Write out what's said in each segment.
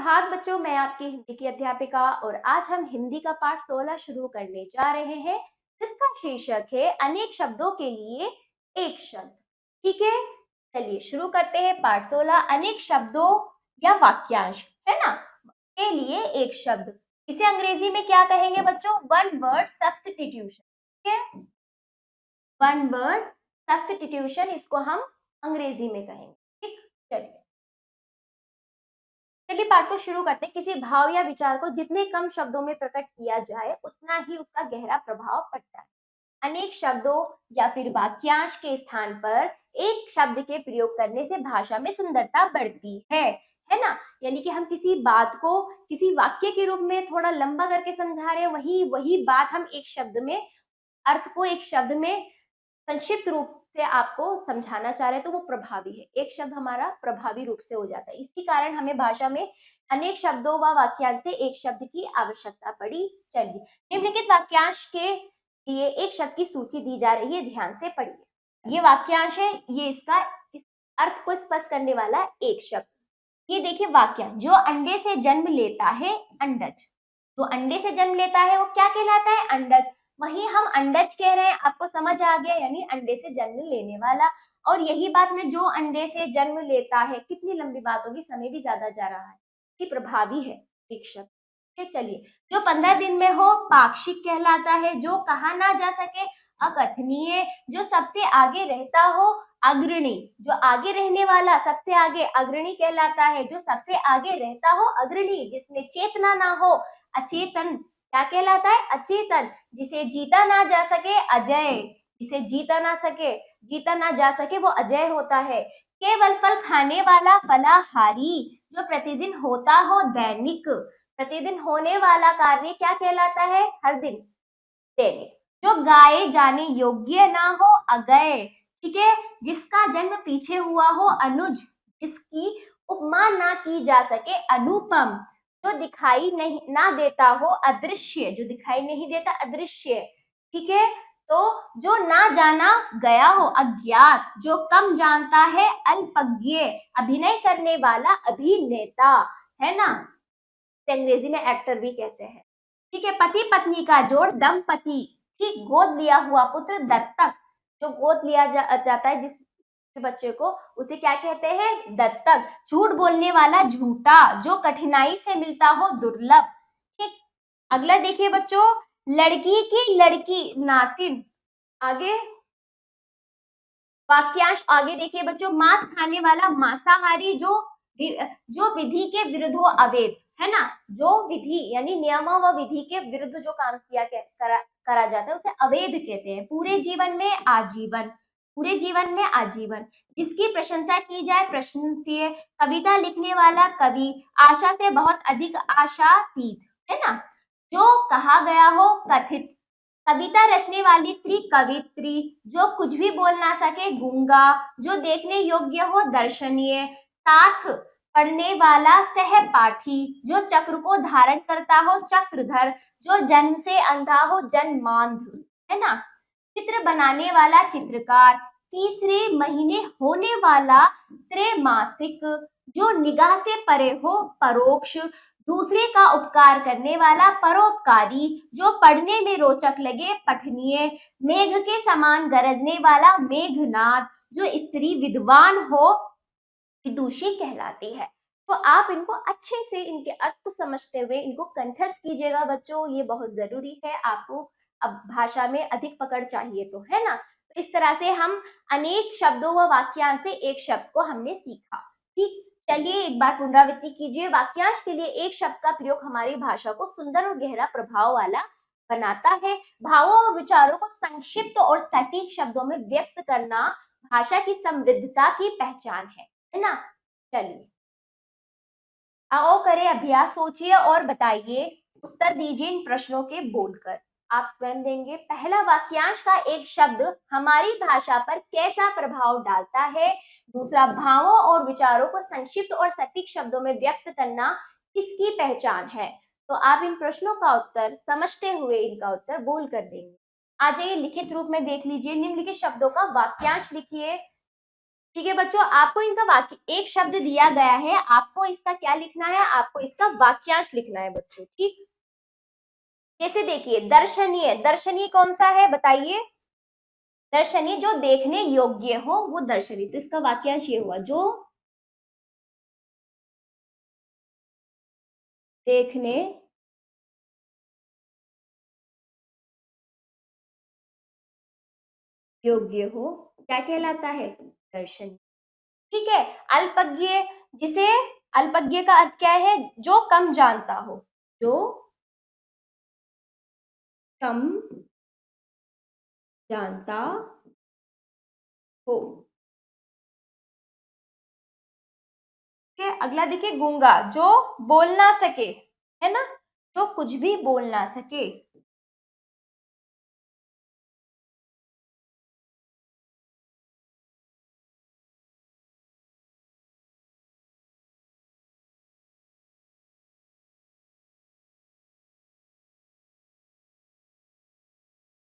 सुप्रभात बच्चों, मैं आपकी हिंदी की अध्यापिका और आज हम हिंदी का पाठ 16 शुरू करने जा रहे हैं जिसका शीर्षक है अनेक शब्दों के लिए एक शब्द। ठीक है, चलिए शुरू करते हैं। पाठ 16 अनेक शब्दों या वाक्यांश है ना, के लिए एक शब्द। इसे अंग्रेजी में क्या कहेंगे बच्चों? One word substitution. ठीक है, वन वर्ड सब्स्टिट्यूशन इसको हम अंग्रेजी में कहेंगे। ठीक, चलिए चलिए पाठ को शुरू करते हैं। किसी भाव या विचार को जितने कम शब्दों में प्रकट किया जाए उतना ही उसका गहरा प्रभाव पड़ता है। अनेक शब्दों या फिर वाक्यांश के स्थान पर एक शब्द के प्रयोग करने से भाषा में सुंदरता बढ़ती है ना। यानी कि हम किसी बात को किसी वाक्य के रूप में थोड़ा लंबा करके समझा रहे हैं, वही बात हम एक शब्द में, अर्थ को एक शब्द में संक्षिप्त रूप से आपको समझाना चाह रहे हैं तो वो प्रभावी है। एक शब्द हमारा प्रभावी रूप से हो जाता है। इसी कारण हमें भाषा में अनेक शब्दों व वाक्यांश से एक शब्द की आवश्यकता पड़ी। चलिए, निम्नलिखित वाक्यांश के लिए एक शब्द की सूची दी जा रही है, ध्यान से पढ़िए। ये वाक्यांश है, ये इसका इस अर्थ को स्पष्ट करने वाला एक शब्द। ये देखिए वाक्यांश, जो अंडे से जन्म लेता है अंडज। जो अंडे से जन्म लेता है वो क्या कहलाता है? अंडज। वहीं हम अंडज कह रहे हैं, आपको समझ आ गया, यानी अंडे से जन्म लेने वाला। और यही बात में जो अंडे से जन्म लेता है, कितनी लंबी बात होगी, समय भी ज्यादा जा रहा है, कि प्रभावी है एक शब्द। चलिए, जो 15 दिन में हो पाक्षिक कहलाता है। जो कहा ना जा सके अकथनीय। जो सबसे आगे रहता हो अग्रणी। जो आगे रहने वाला सबसे आगे अग्रणी कहलाता है। जो सबसे आगे रहता हो अग्रणी। जिसमें चेतना ना हो अचेतन क्या कहलाता है? अचेतन। जिसे जीता ना जा सके अजय। जिसे जीता ना जा सके वो अजय होता है। केवल फल खाने वाला फलाहारी। जो प्रतिदिन होता हो दैनिक। प्रतिदिन होने वाला कार्य क्या कहलाता है? हर दिन, दैनिक। जो गाए जाने योग्य ना हो अगय। ठीक है, जिसका जन्म पीछे हुआ हो अनुज। जिसकी उपमा ना की जा सके अनुपम। जो दिखाई नहीं ना देता हो अदृश्य। जो दिखाई नहीं देता अदृश्य। ठीक है, तो जो ना जाना गया हो अज्ञात। जो कम जानता है अल्पज्ञ। अभिनय करने वाला अभिनेता, है ना, अंग्रेजी में एक्टर भी कहते हैं। ठीक है, पति पत्नी का जोड़ दंपति। ठीक, गोद लिया हुआ पुत्र दत्तक। जो गोद लिया जाता है जिस बच्चे को, उसे क्या कहते हैं? दत्तक। झूठ बोलने वाला झूठा। जो कठिनाई से मिलता हो दुर्लभ। ठीक, अगला देखिए बच्चों, लड़की की लड़की नातिन। आगे वाक्यांश आगे देखिए बच्चों, मांस खाने वाला मांसाहारी। जो विधि के विरुद्ध हो अवैध, है ना। जो विधि यानी नियमों व विधि के विरुद्ध जो काम करा जाता है उसे अवैध कहते हैं। पूरे जीवन में आजीवन। पूरे जीवन में आजीवन। जिसकी प्रशंसा की जाए प्रशंसीय। कविता लिखने वाला कवि। आशा से बहुत अधिक आशातीत, है ना। जो कहा गया हो कथित। कविता रचने वाली स्त्री कवित्री। जो कुछ भी बोल ना सके गूंगा। जो देखने योग्य हो दर्शनीय। साथ पढ़ने वाला सहपाठी। जो चक्र को धारण करता हो चक्रधर। जो जन्म से अंधा हो जन्मांध, है ना। चित्र बनाने वाला चित्रकार। तीसरे महीने होने वाला त्रैमासिक। जो निगाह से परे हो परोक्ष। दूसरे का उपकार करने वाला परोपकारी। जो पढ़ने में रोचक लगे पठनीय। मेघ के समान गरजने वाला मेघनाद। जो स्त्री विद्वान हो विदुषी कहलाती है। तो आप इनको अच्छे से इनके अर्थ को समझते हुए इनको कंठस्थ कीजिएगा बच्चों, ये बहुत जरूरी है। आपको अब भाषा में अधिक पकड़ चाहिए तो, है ना। तो इस तरह से हम अनेक शब्दों व वाक्यांश से एक शब्द को हमने सीखा। ठीक, चलिए एक बार पुनरावृत्ति कीजिए। वाक्यांश के लिए एक शब्द का प्रयोग हमारी भाषा को सुंदर और गहरा प्रभाव वाला बनाता है। भावों और विचारों को संक्षिप्त और सटीक शब्दों में व्यक्त करना भाषा की समृद्धता की पहचान है ना। चलिए आओ करें अभ्यास, सोचिए और बताइए, उत्तर दीजिए इन प्रश्नों के बोलकर। आप स्वयं देंगे। पहला, वाक्यांश का एक शब्द हमारी भाषा पर कैसा प्रभाव डालता है? दूसरा, भावों और विचारों को संक्षिप्त और सटीक शब्दों में व्यक्त करना किसकी पहचान है? तो आप इन प्रश्नों का उत्तर समझते हुए इनका उत्तर बोल कर देंगे। आ जाइए लिखित रूप में देख लीजिए। निम्नलिखित शब्दों का वाक्यांश लिखिए। ठीक है बच्चों, आपको इनका वाक्य, एक शब्द दिया गया है, आपको इसका क्या लिखना है, आपको इसका वाक्यांश लिखना है बच्चों। ठीक, जैसे देखिए दर्शनीय, दर्शनीय कौन सा है बताइए, दर्शनीय जो देखने योग्य हो वो दर्शनीय, तो इसका वाक्यांश ये हुआ, जो देखने योग्य हो क्या कहलाता है, दर्शनीय। ठीक है, अल्पज्ञ, जिसे, अल्पज्ञ का अर्थ क्या है, जो कम जानता हो, जो कम जानता हो। ठीक है, अगला देखिए गूंगा, जो बोल ना सके, है ना, जो कुछ भी बोल ना सके।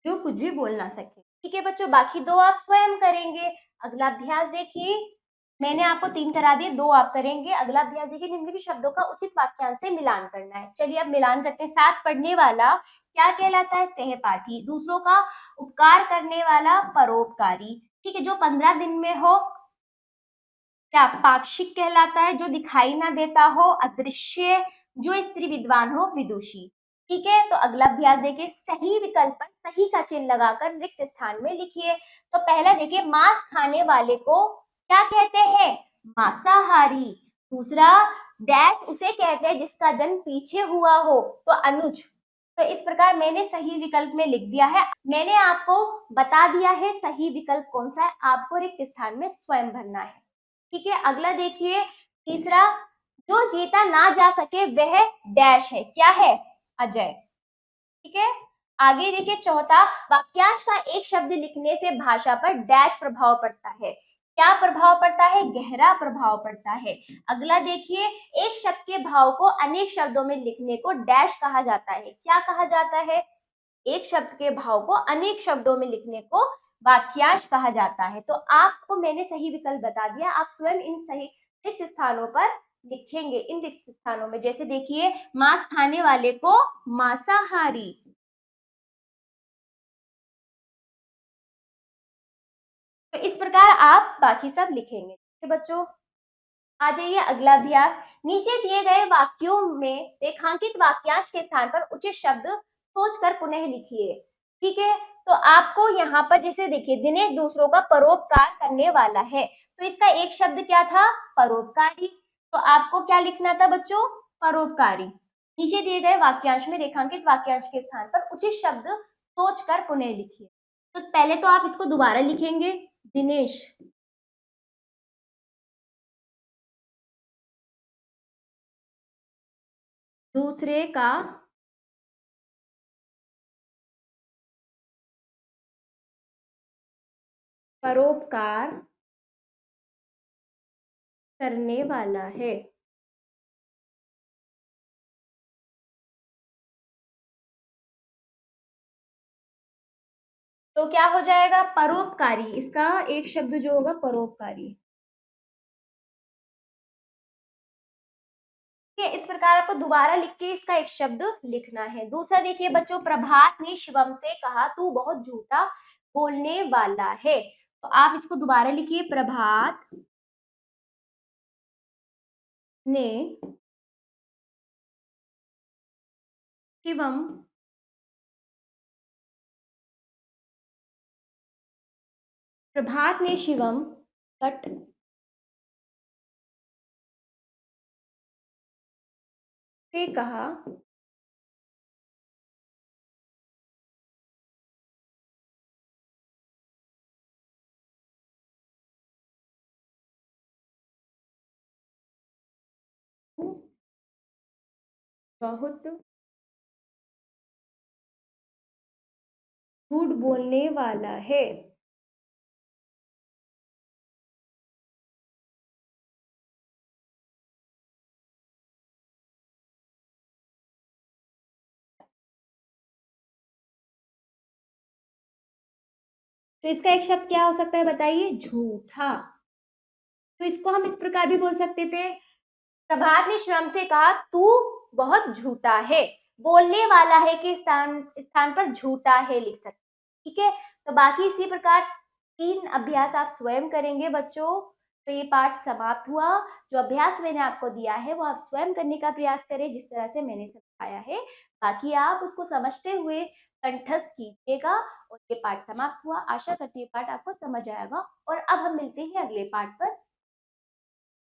जो कुछ भी बोल ना सके। ठीक है बच्चों, बाकी दो आप स्वयं करेंगे। अगला अभ्यास देखिए, मैंने आपको 3 करा दिए, 2 आप करेंगे। अगला अभ्यास देखिए, निम्नलिखित शब्दों का उचित वाक्यांश से मिलान करना है। चलिए अब मिलान करते हैं। साथ पढ़ने वाला क्या कहलाता है, सहपाठी। दूसरों का उपकार करने वाला परोपकारी। ठीक है, जो 15 दिन में हो क्या, पाक्षिक कहलाता है। जो दिखाई ना देता हो, अदृश्य। जो स्त्री विद्वान हो, विदुषी। ठीक है, तो अगला अभ्यास देखिए, सही विकल्प पर सही का चिन्ह लगाकर रिक्त स्थान में लिखिए। तो पहला देखिए, मांस खाने वाले को क्या कहते हैं, मांसाहारी। दूसरा, डैश उसे कहते हैं जिसका जन्म पीछे हुआ हो, तो अनुज। तो इस प्रकार मैंने सही विकल्प में लिख दिया है। मैंने आपको बता दिया है सही विकल्प कौन सा है, आपको रिक्त स्थान में स्वयं भरना है। ठीक है, अगला देखिए, तीसरा, जो जीता ना जा सके वह डैश है, क्या है, अजय। ठीक है, आगे देखिए चौथा, वाक्यांश का एक शब्द लिखने से भाषा पर डैश प्रभाव पड़ता है। क्या प्रभाव पड़ता है, गहरा प्रभाव पड़ता है। अगला देखिए, एक शब्द के भाव को अनेक शब्दों में लिखने को डैश कहा जाता है, क्या कहा जाता है, एक शब्द के भाव को अनेक शब्दों में लिखने को वाक्यांश कहा जाता है। तो आपको मैंने सही विकल्प बता दिया, आप स्वयं इन सही रिक्त स्थानों पर लिखेंगे। इन रिक्त स्थानों में जैसे देखिए, मांस खाने वाले को मांसाहारी। तो इस प्रकार आप बाकी सब लिखेंगे। ठीक है बच्चों, आ जाइए अगला अभ्यास। नीचे दिए गए वाक्यों में रेखांकित वाक्यांश के स्थान पर उचित शब्द सोचकर पुनः लिखिए। ठीक है, तो आपको यहाँ पर जैसे देखिए, दिनेश दूसरों का परोपकार करने वाला है, तो इसका एक शब्द क्या था, परोपकारी। तो आपको क्या लिखना था बच्चों, परोपकारी। नीचे दिए गए वाक्यांश में रेखांकित वाक्यांश के स्थान पर उचित शब्द सोचकर पुनः लिखिए। तो पहले तो आप इसको दोबारा लिखेंगे, दिनेश दूसरे का परोपकार करने वाला है। तो क्या हो जाएगा, परोपकारी, इसका एक शब्द जो होगा परोपकारी। ठीक है, इस प्रकार आपको दोबारा लिख के इसका एक शब्द लिखना है। दूसरा देखिए बच्चों, प्रभात ने शिवम से कहा तू बहुत झूठा बोलने वाला है। तो आप इसको दोबारा लिखिए, प्रभात ने शिवम प्रभात ने शिवम कट से कहा तू बहुत झूठ बोलने वाला है। तो इसका एक शब्द क्या हो सकता है बताइए, झूठा। तो इसको हम इस प्रकार भी बोल सकते थे, प्रभात ने श्याम से कहा तू बहुत झूठा है, बोलने वाला है के स्थान स्थान पर झूठा है लिख सकते हैं। ठीक है, तो बाकी इसी प्रकार 3 अभ्यास आप स्वयं करेंगे बच्चों। तो ये पाठ समाप्त हुआ। जो अभ्यास मैंने आपको दिया है वो आप स्वयं करने का प्रयास करें जिस तरह से मैंने समझाया है। बाकी आप उसको समझते हुए कंठस्थ कीजिएगा। और ये पाठ समाप्त हुआ। आशा करती हूँ पाठ आपको समझ आएगा। और अब हम मिलते हैं अगले पाठ पर।